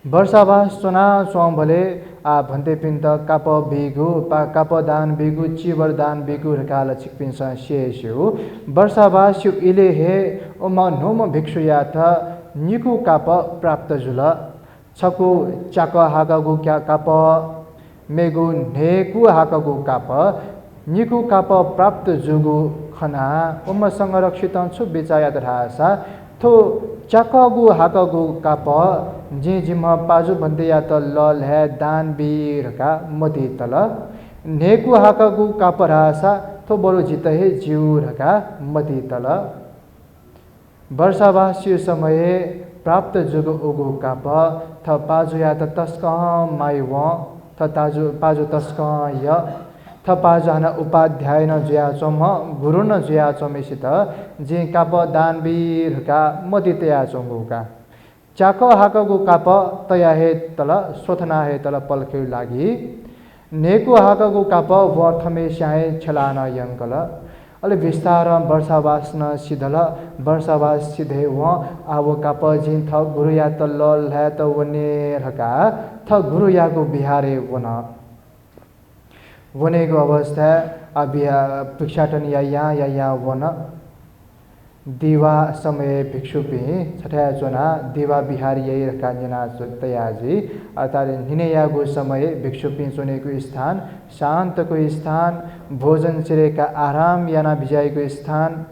वर्षावास चोना चोम भले आ भन्ते पिन्त काप बिगु काप दान बिगु चिवर दान बिगु रकाल छिकपिन्स शेषु वर्षावास इले हे उम नुम भिक्षु या थ निकु काप प्राप्त जुल छकु चाक हाकगु क्या काप मेगु नेकु हाकगु काप निकु काप प्राप्त जुगु खना उम संरक्षित छु बेचाया रासा थो चाकगु हाकगु काप जे जिम पाजु भन्ते या त लल है दान बीरका मति तल नेकु हाकगु काप रासा थो बरु जित हे जिउ रका मति तल वर्षावासी समय प्राप्त जुग उगु काप थ पाजु या त तस्क माइ व थ ताजु पाजु तस्क य थ पाजु हना उपाध्याय न जुया चोम गुरु न जुया चोमेसित जे काप दान बीरका मति तया चोंगुका चाक हाकगु काप तया हे तल सोथना हे तल पल्खे लागि नेकु हाकगु काप वर्थमे स्याहे छलान यंकल अले विस्तार वर्षावास न सिधल वर्षावास सिधे व आव काप जिन थ गुरु या त लल है त वने रका थ गुरु यागु बिहारे वनेगु अवस्था अबिया भिक्षाटन या वन दिवा समय भिक्षु पे छठा चोना दिवा बिहारी यही रका जना तयाजी अर्थात निनेयागु समय भिक्षु पे चुनेको स्थान शान्तको स्थान भोजन चिरेका आराम याना विजयको स्थान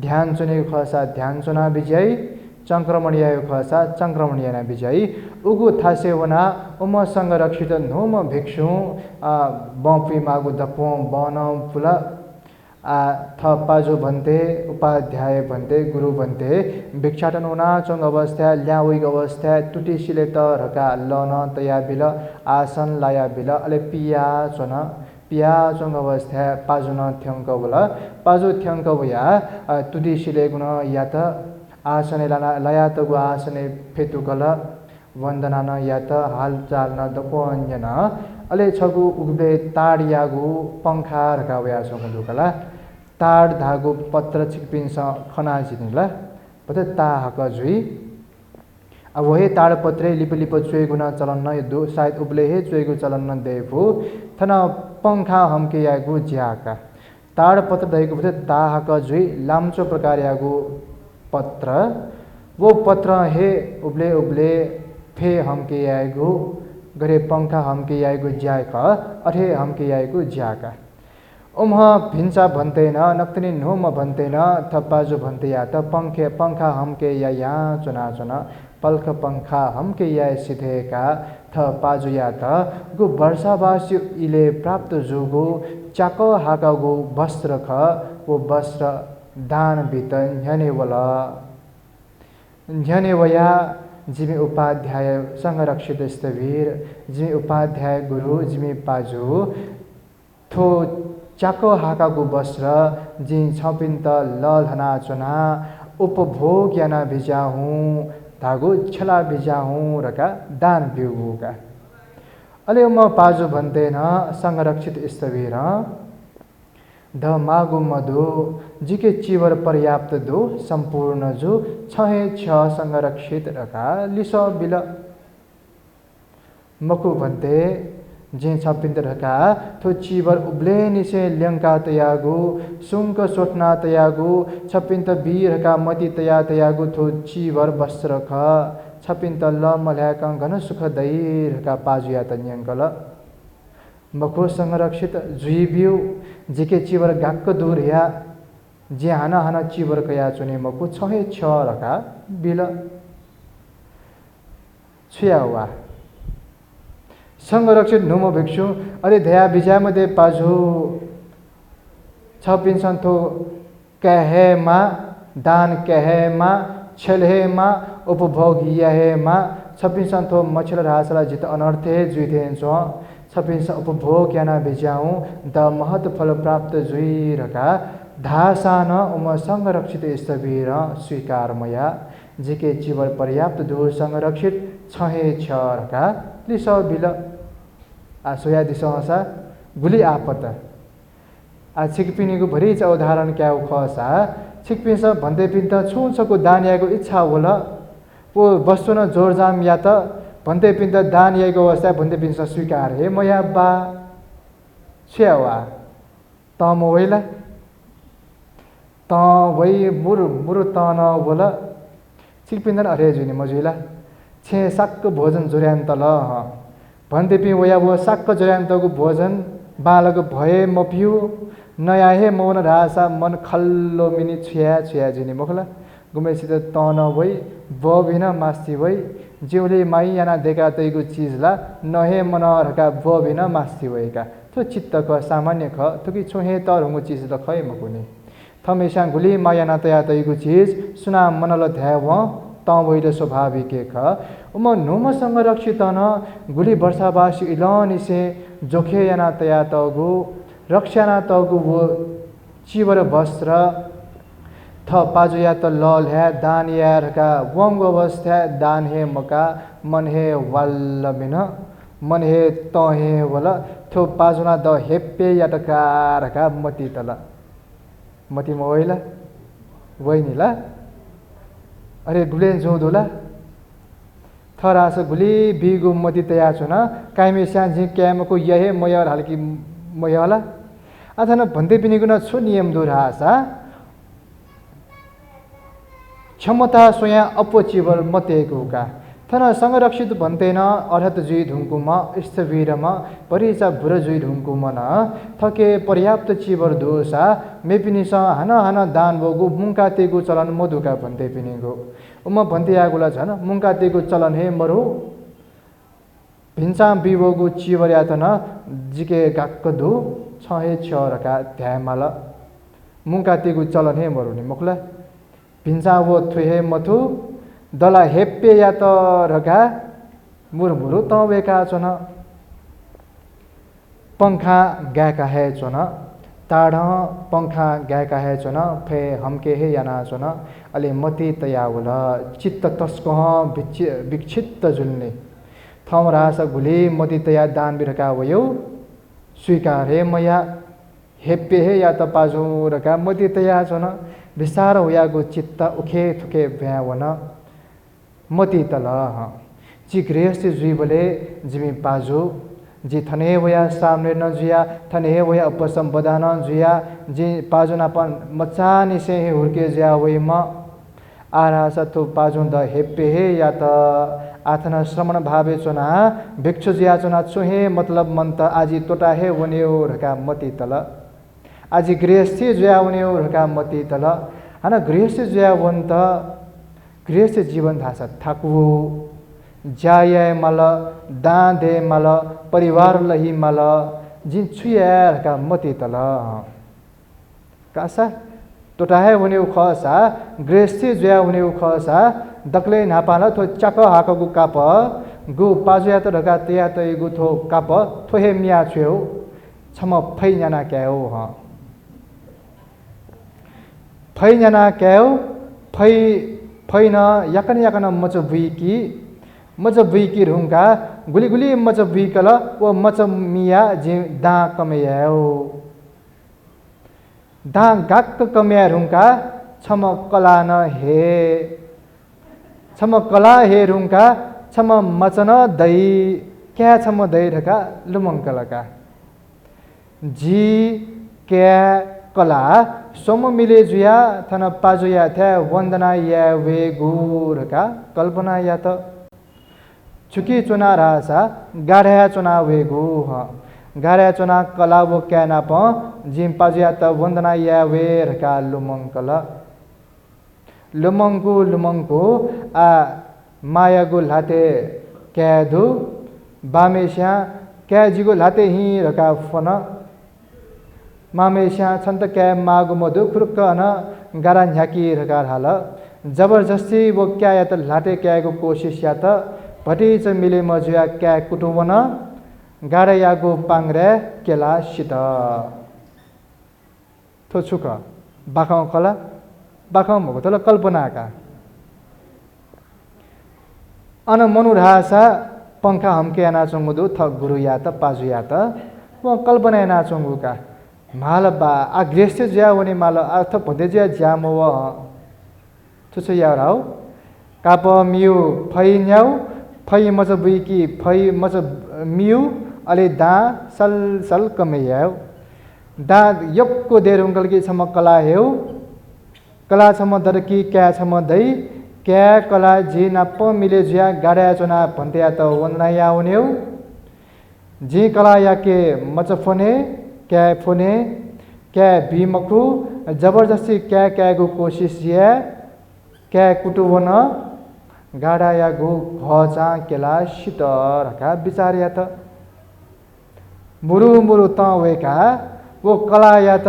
ध्यान चुनेको खसा ध्यान चुना विजय चंक्रमणिया खसा चंक्रमणिया विजयी उगु थासे वना उम संरक्षित नोम भिक्षु बपी मागु दपो बन पुला थ पाजु भन्ते उपाध्याय भन्ते गुरु भन्ते भिक्षाटन उना चंग अवस्था ल्याउग अवस्था टुटी सिले त रका लन तया बिल आसन लाया बिल अले पिया चन पिया चंग अवस्था पाजु न थ्यंक बोला पाजु थ्यंक भया टुटी सिले गुण या त आसने लाया त गु आसने फेतुकल वन्दना न या त हालचाल न दपोञ्जन अले छगु उग्बे ताडियागु पंखा रका वया सगुलुकला ताड धागु पत्र छिपिन्छ खना जिनिला पते ता हक जुई अब वही ताड पत्रे लिप लिप चुए गुना चलन न दु शायद उबले हे चुए गु चलन न देफु थना पंखा हमके यागु ज्याका ताड पत्र दैगु पते ता हक जुई लामचो प्रकार यागु पत्र वो पत्र हे उबले उबले फे हमके यागु गरे पंखा हमके यागु ज्याका अठे हमके यागु ज्याका उम्ह भिन्चा भन्तेन नक्तनी नोम भन्तेन थपाजु भन्ते या त पंखा हमके या चुना चुना पल्ख पंखा हमके या सिधेका थपाजु या त गु वर्षावासी इले प्राप्त जुगु चाको हाकागु वस्त्र ख वो वस्त्र दान बितन झने वया जिमी उपाध्याय संरक्षित स्थवीर जिमी उपाध्याय गुरु जिमी पाजु थो चाको हाकागु वस्त्र जी छपिन्त लधना चुना उपभोग याना भिजाहु धागु छला भिजाहु रका दान बिउगा अले म पाजु भन्तेन संरक्षित स्थवीर ध मागु मधु जिके चिवर पर्याप्त दो संपूर्ण जो छहे छ संरक्षित रका लिस बिल मकु भन्ते जे छपिन्त रका थो चिवर उब्ले निसे ल्यंका तयागु सुंक सोटना तयागु छपिन्त बीरका मति तयागु थो चिवर वस्त्र ख छपिन्त ल मल्याक घन सुख दैरका पाजुया तन्यंकल मखो संरक्षित जुइबिउ जिके चिवर गाक्क दूर या जे हाना हाना चिवर कया चुने मखो छहे छ रका बिल छुयावा संरक्षित नुम भिक्षु अरे दया विजयमध्ये पाजु छपिन सन्थो कहेमा दान कहेमा छलहेमा उपभोग यहेमा छपिन सन्थो मछल रासला जित अनर्थे जुइथेन्छ छपिन उपभोग याना भिजाउ द महत फल प्राप्त जुइ रका धासान उम संरक्षित स्थवीर स्वीकारमया जिके जीवन पर्याप्त दूर संरक्षित छहे छ रका लिस बिल सोया दिशा गुली आपत छिकपिनीको भरि छ उदाहरण क्या खसा छिकपिस भन्दै पिन्त छुछको दानियाको इच्छा होला वो वस्तु न जोरजाम या त भन्दै पिन्त दानियाको अवस्था भन्दै पिन्स स्वीकार हे मया बा छ्यावा त मोइला त वै मुरु त न होला छिकपिन्दन अरे जुनी मजुइला छे साक्क भोजन जोर्यान तल भन्दै पि वया वो साक्क जोर्यान तको भोजन बालक भए मपिउ नयाँ हे मौन रासा मन खल्लो मिनी छुया जुनी मखला गुमेसित त न वै बबिन मास्ती वै जिउले माई याना देखा तैगु चीजला नहे मन रका बबिन मास्ती वैका तो चित्त क सामान्य ख तुकी छुहे त रंगु चीज ल खै मकुनी थमेसा गुली मायाना तया तैगु चीज सुना मनल ध्याव त वैले स्वाभाविक ख उम नुम संरक्षित न गुली वर्षावासी इलनिसे जोखे याना तया तगु रक्षाना तगु वो चिवर वस्त्र थ पाजुया त लल है दान यारका वंग अवस्था दान हे मका मन हे वल्लबिन मन हे त हे वला थो पाजुना द हेप्पे याटका रका मति तला मति मोइला वैनीला अरे गुलेन जोदोला थरास गुली बिगु मति तया छुना काइमे स्याझी क्यामको यहे मयर हल्की मयला अथन भन्दै पिनिगुना छु नियम दुरासा क्षमता स्वयं अपचिवर मतेको का थ थन संरक्षित भन्तेन अर्हत जुई धुङ्कुमा स्थवीरमा परिचा भुर जुई धुङ्कुमा न थके पर्याप्त चिबर दोसा मेपिनिस हान हान दान बोगु मुङ्कातेगु चलन मधुका भन्ते पिनिगो उम भन्ते आगुला झन मुङ्कातेगु चलन हे मरु भिन्सा बिबोगु चिबर यातन जिके गाक्क धु छहे छरका ध्यामाल मुङ्कातेगु चलन हे मरु नि मुखला भिन्सा वो थुहे मथु दला हेप्पे या त रका मुरमुरु तवेका छन पंखा गाका है छन ताड पंखा गाका है छन फे हमके हे याना छन अले मति तयावल चित्त तस्कह विक्षिप्त जुल्ने थम रास भुली मति तया दान बिरका वयो स्वीकार हे मया हेप्पे हे या त पाजु रका मति तया छन विसार होयागो चित्त उखे थुके भ्यावन मती तल जी गृहस्थी जुइबले जिमी पाजु जी थने वया सामने न जुया थने वया अपसम बदान जुया जी पाजु नापन मचा निसे हुर्के ज्या वइ म आरा सथु पाजु द हेप्पे हे या त आथन श्रमण भावे चुना भिक्षु ज्या चुना चुहे मतलब मन त आजी तोटा हे वन्यो रका मती तल आजी गृहस्थी जुया वन्यो रका मती तल हन गृहस्थी जुया वन त गृहस्थ जीवन धासा थाकु जाय मल दाँदे मल परिवार लही मल जिन छुयार का मती तल कासा तोटाहे वने खसा गृहस्थ जया वने खसा दक्ले नापाला थो चक हाकगु काप गु पाजुया त ढका तया त गु थो काप थोहे मिया छ्यौ छम फैजना क्याउ ह फैजना क्याउ फैन याकन याकन मच बुइकी रुंगा गुली गुली मच बुइकल वो मच मिया जे दा कमेयाओ दा गाक कमेया रुंगा छम कला न हे छम कला हे रुंगा छम मचन दई क्या छम दई ढका लुमंकलका जी क्या कला सोम मिले जुया थन पाजुया थे वंदना या वे गुरका कल्पना या त चुकी चुना रासा गाढ़या चुना वे गु गाढ़या चुना कला वो क्या नाप जिम पाजुया त वंदना या वे रका लुमंकल लुमंगु आ माया गु लाते क्या दु बामेशा क्या जिगु लाते ही रका फन मामेशा छन्त क्या मागु मधु खुरुक्क न गारा झ्याकी रकार हाल जबरजस्ती वो क्या या त लाटे क्या को कोशिश या त भटी च मिले मजुया क्या कुटुवन गारा यागु पांगरे केला सित थो छुक बाखाउ कला बाखाउ मगो तल कल्पना का अन मनु रासा पंखा हमके ना चंगुदु थ गुरु या त पाजु या त वो कल्पना ना चंगु का माल बा आ गृहस्थ ज्या वने माल अर्थ भन्दै ज्या ज्याम व तुछ या राउ काप मिउ फै न्याउ फै मज बुइकी फै मज मिउ अले दा सल सल कमेयाउ दा यक्को देरुंगल की छम कला हेउ कला छम दरकी क्या छम दई क्या कला जी नाप मिले ज्या गाड्या चुना भन्त्या त वन्ना या वन्यौ जी कला या के मच फोने क्या फोने क्या भीमकु जबरदस्ती क्या क्या गु कोशिश या क्या कुटुवन गाडा या गु घचा केला शीतर का विचार या त मुरु मुरु त वेका वो कला या त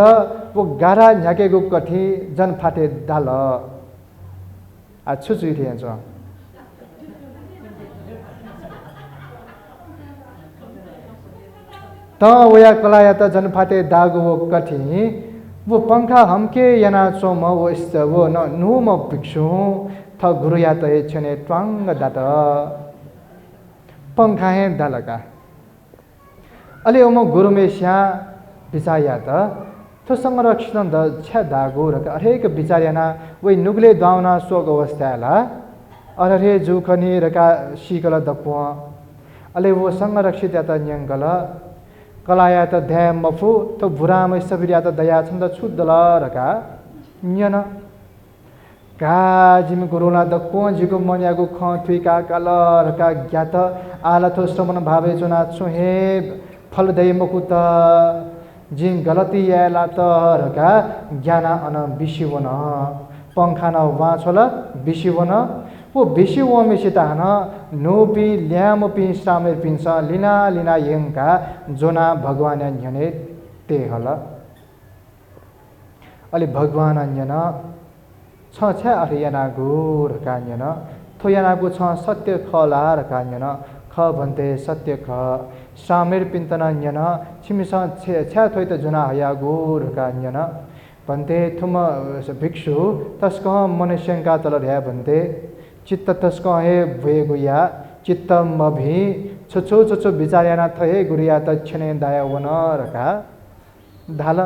वो गाडा झ्याके गु कठी जन फाटे दाल आ छुचुइ थिएछ त वया कला या त जन फाटे दागु वो कठी वो पंखा हमके याना चोम वो इस्त वो न नुम भिक्षु थ गुरु या त छने ट्वांग दात पंखा हे दालका अले ओम गुरु मेस्या बिचाया त तो संरक्षण द छ दागु र हरेक बिचार्याना वै नुगले दाउना सोग अवस्थाला अरे जुखनी रका शिकल दप्व अले वो संरक्षित या त न्यंगल कलाया त ध्या मफु तो भुराम सबरिया त दया छन्द छुद्दल रका न्यन का जिमी गुरुला द को जिको मन्यागु ख थुइका कलर का ज्ञात आलथो श्रवण भावे जुना छुहे फल दे मुकुत जिन गलती याला त रका ज्ञान अन बिसिवन पंखान वाछोल बिसिवन वो बिसि वमिसिता न नोपी ल्यामपी सामेर पिन्छ लिना लिना यंका जोना भगवान अन्यने ते हल अलि भगवान अन्यन छ छ अरियाना गुर कान्यन थोयाना गु छ सत्य खला र कान्यन ख भन्ते सत्य ख सामेर पिन्तन अन्यन छिमिस छ्या थोइ त जुना हया गुर कान्यन भन्ते थुम भिक्षु तस्क मनुष्यंका तल र्या भन्ते चित्त तस्क हे भएगु या चित्त मभि छोछो छोछो विचार्याना थहे गुरिया त छने दाया वन रका धाल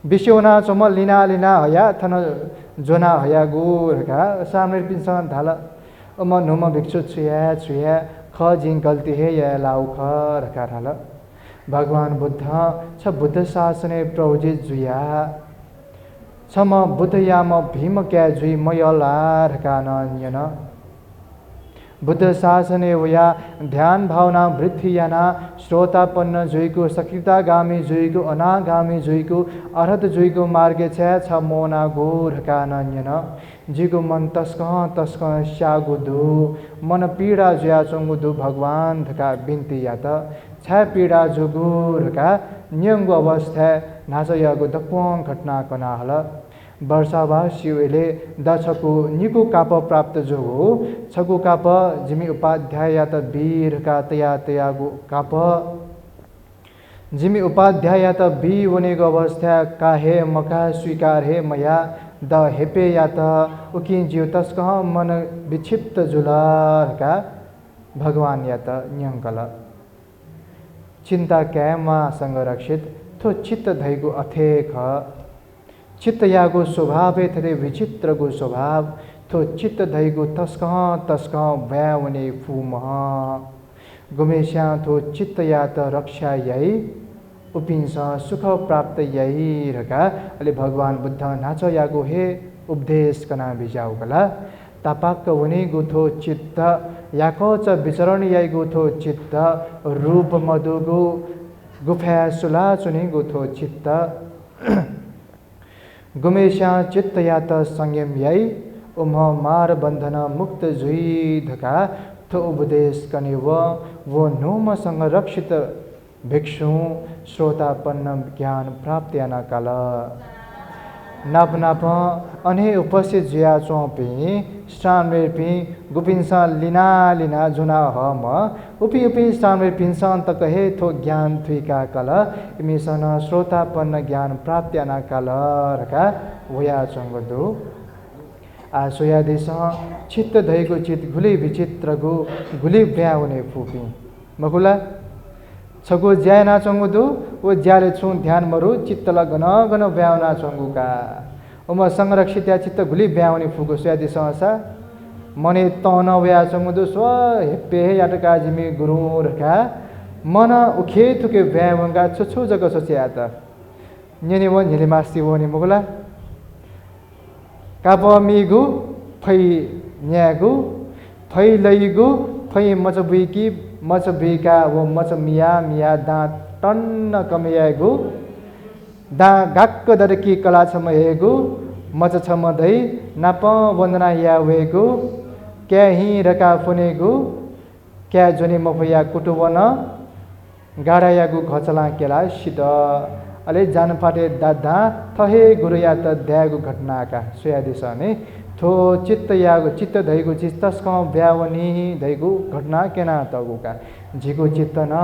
बिस्योना चम लिना लिना हया थन जोना हया गुरका सामेर पिन्सन धाल म नुम भिक्षु छुया छुया ख जिन गल्ती हे या लाउ ख रका धाल भगवान बुद्ध छ बुद्ध शासने प्रौजी जुया छम बुद्ध याम भीम क्या जुई मयला रका नन्यन बुद्ध शासने वया ध्यान भावना वृद्धि याना श्रोतापन्न जुइको सकृतागामी जुइको अनागामी जुइको अर्हत जुइको मार्गे छ मोना गोरका नन्यन जिगो मन तस्क स्यागुदु मन पीडा जुया चंगुदु भगवान धका बिन्ती या त छ पीडा जुगुरका न्यंगु अवस्था नाचयागु दक्वं घटना कना हल वर्षावा शिवले दछको निको काप प्राप्त जो हो छगु काप जिमी उपाध्याय या त वीर का तयागु काप जिमी उपाध्याय या त बी वनेको अवस्था काहे मका स्वीकार हे मया द हेपे या त उकि जिउ तस्क मन विक्षिप्त जुलार का भगवान या त न्यंकल चिंता कैमा संरक्षित थो चित्त धैगु अथेख चित्त यागो स्वभावे थरे विचित्र गो स्वभाव थो चित्त धैगो तस्क व्यावने फूमह गुमेश्या थो चित्त या त रक्षा यही उपिंस सुख प्राप्त यही रका अले भगवान बुद्ध नाच यागो हे उपदेश कना बिजाउ कला तापाक वने गुथो चित्त याको च विचरण याई गुथो चित्त रूप मधुगु गुफा सुला चुने गुथो चित्त गुमेश्या चित्त या त संयम याई उम मार बंधन मुक्त जुई धका थो उपदेश कने वो नोम संरक्षित भिक्षु श्रोतापन्न ज्ञान प्राप्त याना काल नाप नाप अने उपस्थित जिया चौपी स्टानमेर पी गुपिन्सा लिना लिना जुना हम उपी उपी स्टानमेर पिन्सन त कहे थो ज्ञान थुइका काल इमिसन श्रोतापन्न ज्ञान प्राप्त याना काल रका वया चंगदु आ सोया देश चित्त धैगो चित गुली विचित्र गु गुली ब्याउने फुपी मकुला छगो ज्याय ना चंगुदु वो ज्याले छु ध्यान मरु चित्त ल गन गन ब्याउना चंगुका ओम संरक्षित या चित्त गुली ब्याउने फुगो सोयादि सहसा मने तन व्या चंगुदु स्व हेपे याटका जिमी गुरु रका मन उखे थुके ब्यावंगा छछु जग सोच्या त न्यने व न्यले मास्ति वने मुगला काप मिगु फै न्यागु फै लैगु फै मचबुइकी मच बेका वो मच मिया मिया दाँत टन्न कमयागु दा गाक्क दरकी कला छम हेगु मच छम दई नाप वन्दना या वेगु क्या ही रका फुनेगु क्या जोनी मफया कुटुवन गाडा यागु घचला केला सित अले जान फाटे दादा थहे गुरु या त द्यागु घटनाका सोयादिस ने थो चित्त यागु चित्त धैगु चित्तस्क ब्यावनी धैगु घटना केना तगुका झिगु चित्त न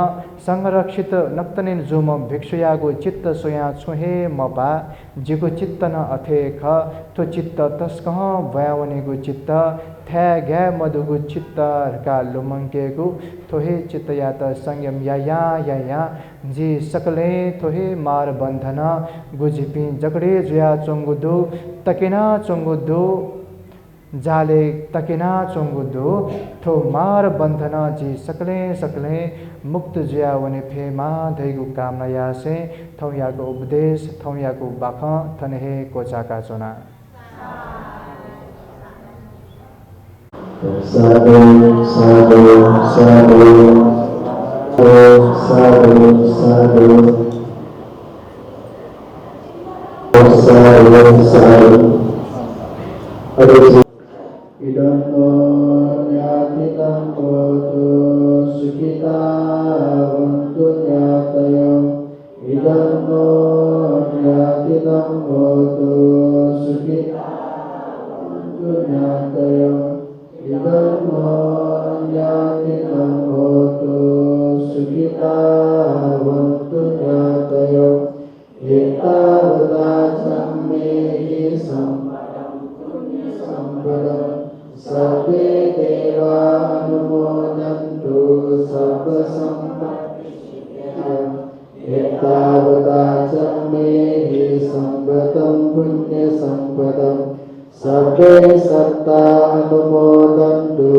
संरक्षित नक्तनिन जुम भिक्षु यागु चित्त सोया छुहे मपा झिगु चित्त न अथेख थो चित्त तस्क ब्यावनीगु चित्त थ्या ग्या मधुगु चित्त रका लुमंकेगु थोहे चित्त या त संयम या जी सकले थोहे मार बंधन गुजिपि जगडे जुया चंगुदु तकेना चंगुदु जाले तकेना चंगुदु थो मार बंधन जी सकले मुक्त जुया वने फेमा धैगु कामना यासे थौ यागु उपदेश थौ यागु बाख थनहे कोचाका चोना Sadhu, sadhu, sadhu, sadhu, sadhu, sadhu, sadhu. Idammo nyatinam koto sukita vantu nyatayo. Idammo nyatinam koto sukita vantu nyatayo. Idammo nyatinam koto sukita vantu nyatayo. Ettavata sammehi sampadam sabbe deva anumodantu sabba sampattisidhya. Ettavata sammehi sampadam punya sampadam sabbe satta anumodantu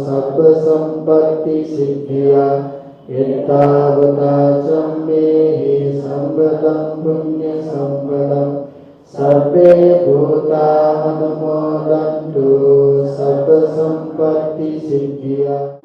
sabba sampattisidhya. Ettavata sammehi sampadam punya sampadam sabbe bhuta anumodantu sabba sampattisidhya.